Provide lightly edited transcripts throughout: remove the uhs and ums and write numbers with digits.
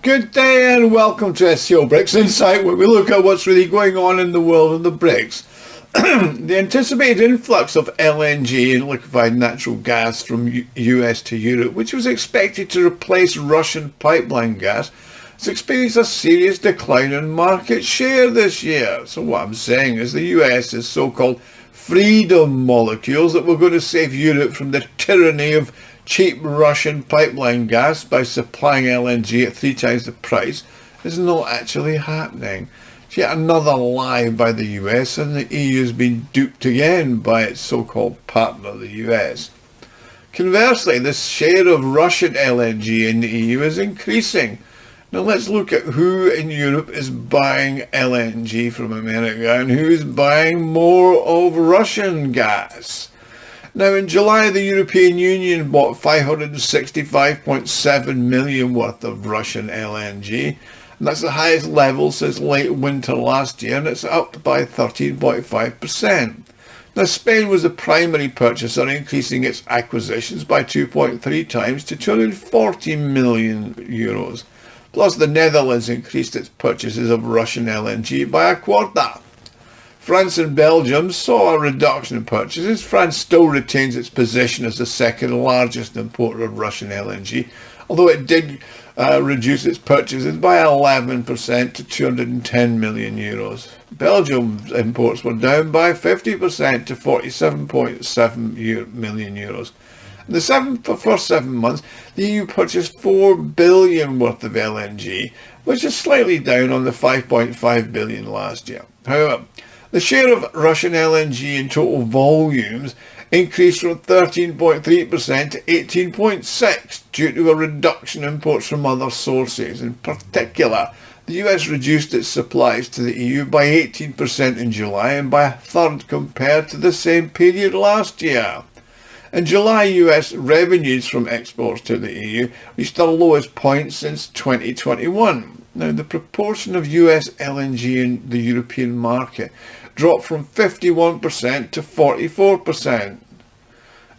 Good day and welcome to SCO BRICS Insight, where we look at what's really going on in the world of the BRICS. The anticipated influx of LNG and liquefied natural gas from US to Europe, which was expected to replace Russian pipeline gas, has experienced a serious decline in market share this year. So what I'm saying is the US's so-called freedom molecules that were going to save Europe from the tyranny of cheap Russian pipeline gas by supplying LNG at 3 times the price is not actually happening. It's yet another lie by the US, and the EU has been duped again by its so-called partner, the US. Conversely, the share of Russian LNG in the EU is increasing. Now let's look at who in Europe is buying LNG from America and who is buying more of Russian gas. Now, in July, the European Union bought 565.7 million worth of Russian LNG, and that's the highest level since late winter last year, and it's up by 13.5%. Now, Spain was the primary purchaser, increasing its acquisitions by 2.3 times to 240 million euros. Plus, the Netherlands increased its purchases of Russian LNG by a quarter. France and Belgium saw a reduction in purchases. France still retains its position as the second largest importer of Russian LNG, although it did reduce its purchases by 11% to 210 million euros. Belgium's imports were down by 50% to 47.7 million euros. In the first 7 months, the EU purchased 4 billion worth of LNG, which is slightly down on the 5.5 billion last year. However, the share of Russian LNG in total volumes increased from 13.3% to 18.6% due to a reduction in imports from other sources. In particular, the US reduced its supplies to the EU by 18% in July and by a third compared to the same period last year. In July, US revenues from exports to the EU reached their lowest point since 2021. Now, the proportion of US LNG in the European market dropped from 51% to 44%.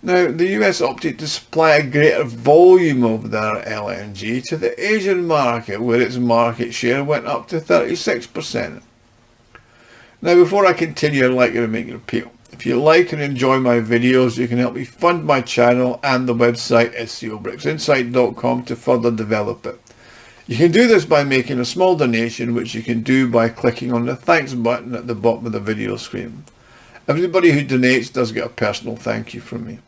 Now, the US opted to supply a greater volume of their LNG to the Asian market, where its market share went up to 36%. Now, before I continue, I'd like to make an appeal. If you like and enjoy my videos, you can help me fund my channel and the website SCOBRICSinsight.com to further develop it. You can do this by making a small donation, which you can do by clicking on the thanks button at the bottom of the video screen. Everybody who donates does get a personal thank you from me.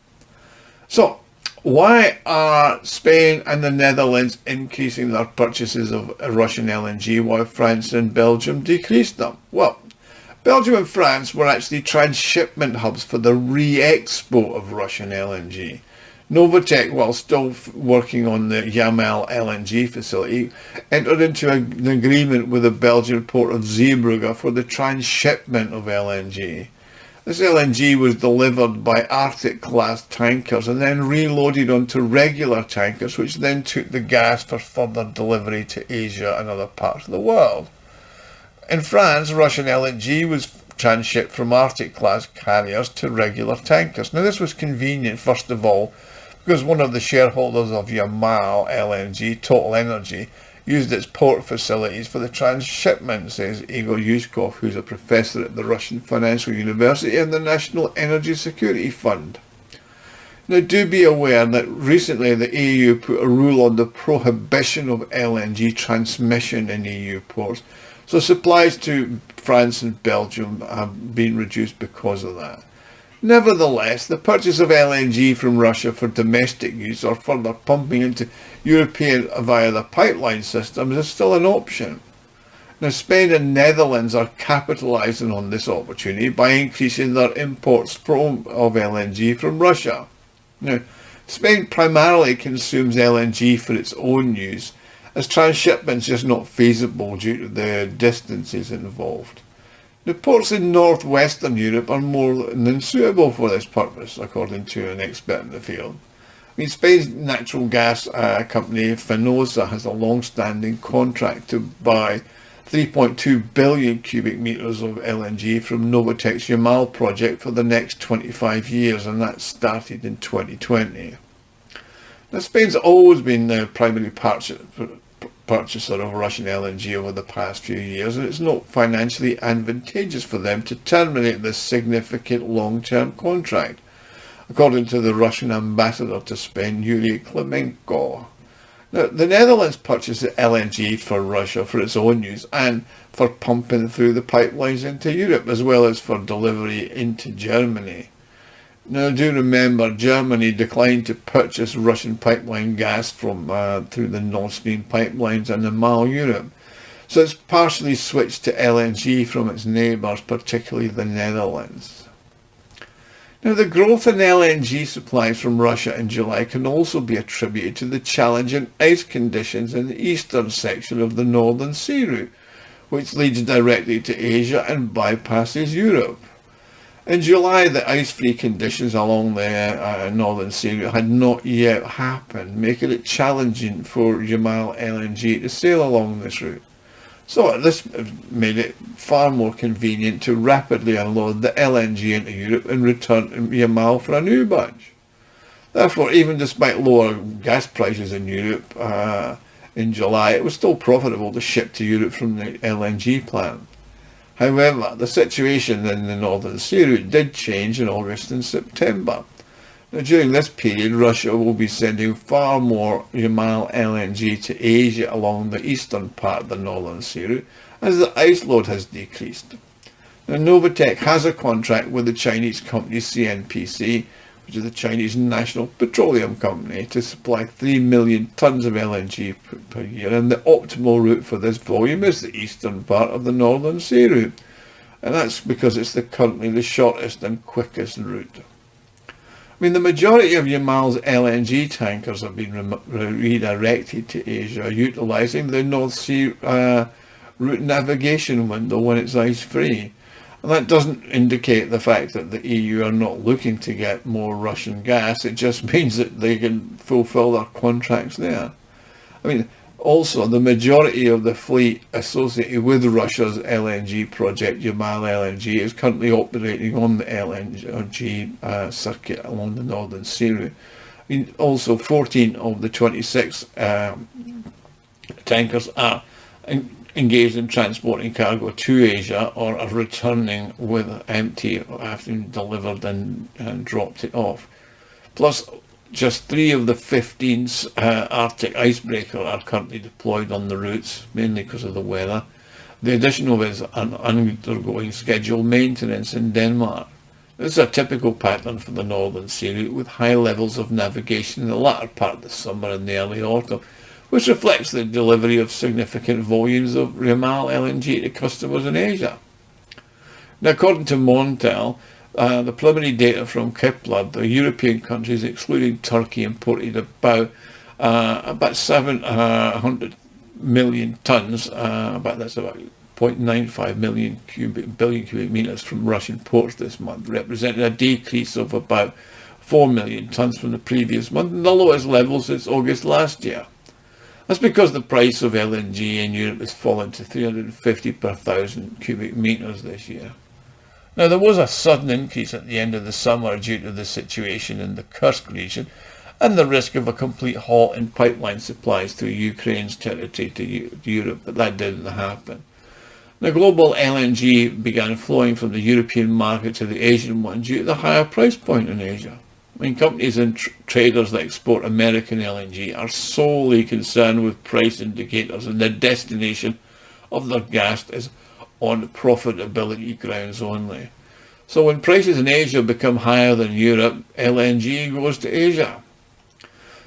So, why are Spain and the Netherlands increasing their purchases of Russian LNG while France and Belgium decreased them? Well, Belgium and France were actually transshipment hubs for the re-export of Russian LNG. Novatek, while still working on the Yamal LNG facility, entered into an agreement with the Belgian port of Zeebrugge for the transshipment of LNG. This LNG was delivered by Arctic-class tankers and then reloaded onto regular tankers, which then took the gas for further delivery to Asia and other parts of the world. In France, Russian LNG was transshipped from Arctic-class carriers to regular tankers. Now, this was convenient, first of all, because one of the shareholders of Yamal LNG, Total Energy, used its port facilities for the transshipment, says Igor Yushkov, who's a professor at the Russian Financial University and the National Energy Security Fund. Now, do be aware that recently the EU put a rule on the prohibition of LNG transmission in EU ports, so supplies to France and Belgium have been reduced because of that. Nevertheless, the purchase of LNG from Russia for domestic use or further pumping into European via the pipeline systems is still an option. Now, Spain and Netherlands are capitalising on this opportunity by increasing their imports of LNG from Russia. Now, Spain primarily consumes LNG for its own use, as transshipment is just not feasible due to the distances involved. The ports in northwestern Europe are more than suitable for this purpose, according to an expert in the field. Spain's natural gas company Fenosa has a long-standing contract to buy 3.2 billion cubic meters of LNG from Novatek's Yamal project for the next 25 years, and that started in 2020. Now, Spain's always been the primary purchaser of Russian LNG over the past few years, and it's not financially advantageous for them to terminate this significant long-term contract, according to the Russian ambassador to Spain, Yuri Klimenko. Now, the Netherlands purchases LNG for Russia for its own use and for pumping through the pipelines into Europe, as well as for delivery into Germany. Now, do remember, Germany declined to purchase Russian pipeline gas from through the Nord Stream pipelines and the Mall Europe. So it's partially switched to LNG from its neighbours, particularly the Netherlands. Now, the growth in LNG supplies from Russia in July can also be attributed to the challenging ice conditions in the eastern section of the Northern Sea route, which leads directly to Asia and bypasses Europe. In July, the ice-free conditions along the Northern Sea route had not yet happened, making it challenging for Yamal LNG to sail along this route. So this made it far more convenient to rapidly unload the LNG into Europe and return to Yamal for a new batch. Therefore, even despite lower gas prices in Europe in July, it was still profitable to ship to Europe from the LNG plant. However, the situation in the Northern Sea route did change in August and September. Now, during this period, Russia will be sending far more Yamal LNG to Asia along the eastern part of the Northern Sea route as the ice load has decreased. Now, Novatek has a contract with the Chinese company CNPC, which is the Chinese National Petroleum Company, to supply 3 million tonnes of LNG per year, and the optimal route for this volume is the eastern part of the Northern Sea route, and that's because it's currently the shortest and quickest route. I mean, the majority of Yamal's LNG tankers have been redirected to Asia, utilising the North Sea route navigation window when it's ice-free. And that doesn't indicate the fact that the EU are not looking to get more Russian gas. It just means that they can fulfil their contracts there. I mean, also, the majority of the fleet associated with Russia's LNG project, Yamal LNG, is currently operating on the LNG circuit along the Northern Sea route. I mean, also, 14 of the 26 tankers are engaged in transporting cargo to Asia or are returning with empty after delivered and dropped it off. Plus, just 3 of the 15 Arctic icebreakers are currently deployed on the routes, mainly because of the weather. The additional is undergoing scheduled maintenance in Denmark. This is a typical pattern for the Northern Sea route, with high levels of navigation in the latter part of the summer and the early autumn, which reflects the delivery of significant volumes of Yamal LNG to customers in Asia. Now, according to Montel, the preliminary data from Kepler, the European countries, excluding Turkey, imported about 700 million tonnes, that's about 0.95 billion cubic metres from Russian ports this month, representing a decrease of about 4 million tonnes from the previous month, and the lowest level since August last year. That's because the price of LNG in Europe has fallen to 350 per thousand cubic metres this year. Now, there was a sudden increase at the end of the summer due to the situation in the Kursk region and the risk of a complete halt in pipeline supplies through Ukraine's territory to Europe, but that didn't happen. Now, global LNG began flowing from the European market to the Asian one due to the higher price point in Asia. I mean, companies and traders that export American LNG are solely concerned with price indicators, and the destination of their gas is on profitability grounds only. So when prices in Asia become higher than Europe, LNG goes to Asia.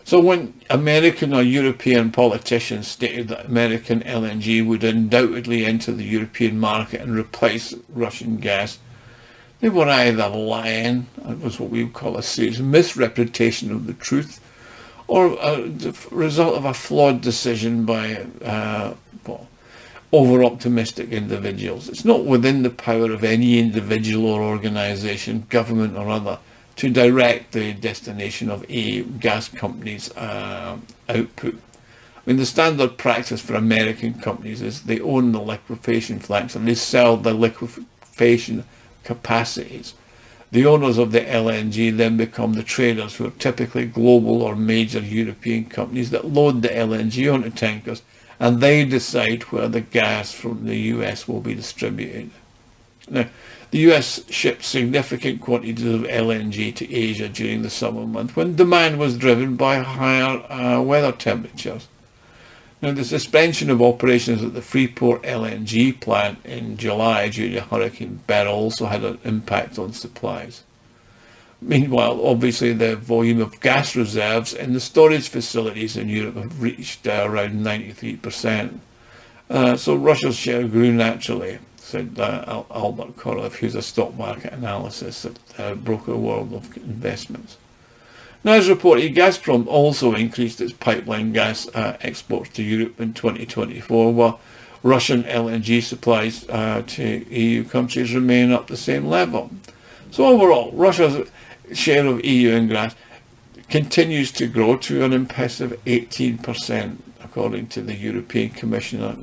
So when American or European politicians stated that American LNG would undoubtedly enter the European market and replace Russian gas, they were either lying, it was what we would call a serious misrepresentation of the truth, or the result of a flawed decision by over-optimistic individuals. It's not within the power of any individual or organisation, government or other, to direct the destination of a gas company's output. I mean, the standard practice for American companies is they own the liquefaction plants and they sell the liquefaction capacities. The owners of the LNG then become the traders, who are typically global or major European companies that load the LNG onto tankers and they decide where the gas from the US will be distributed. Now, the US shipped significant quantities of LNG to Asia during the summer month when demand was driven by higher weather temperatures. Now, the suspension of operations at the Freeport LNG plant in July due to Hurricane Beryl also had an impact on supplies. Meanwhile, obviously, the volume of gas reserves in the storage facilities in Europe have reached around 93%. So Russia's share grew naturally, said Albert Korolev, who's a stock market analyst at Broker World of Investments. Now, as reported, Gazprom also increased its pipeline gas exports to Europe in 2024, while Russian LNG supplies to EU countries remain up the same level. So overall, Russia's share of EU gas continues to grow to an impressive 18%, according to the European Commissioner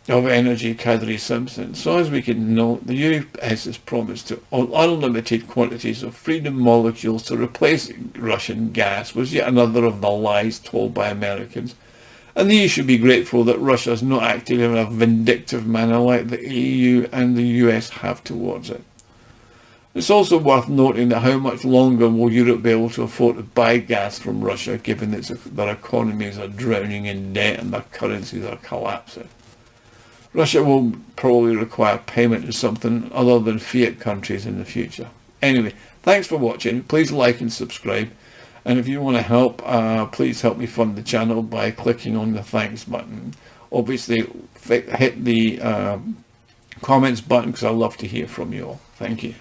of Energy, Kadri Simpson. So as we can note, the US has promised to unlimited quantities of freedom molecules to replace Russian gas, was yet another of the lies told by Americans. And the EU should be grateful that Russia is not acting in a vindictive manner like the EU and the US have towards it. It's also worth noting that how much longer will Europe be able to afford to buy gas from Russia, given that their economies are drowning in debt and their currencies are collapsing. Russia will probably require payment to something other than fiat countries in the future. Anyway, thanks for watching. Please like and subscribe. And if you want to help, please help me fund the channel by clicking on the thanks button. Obviously, hit the comments button because I love to hear from you all. Thank you.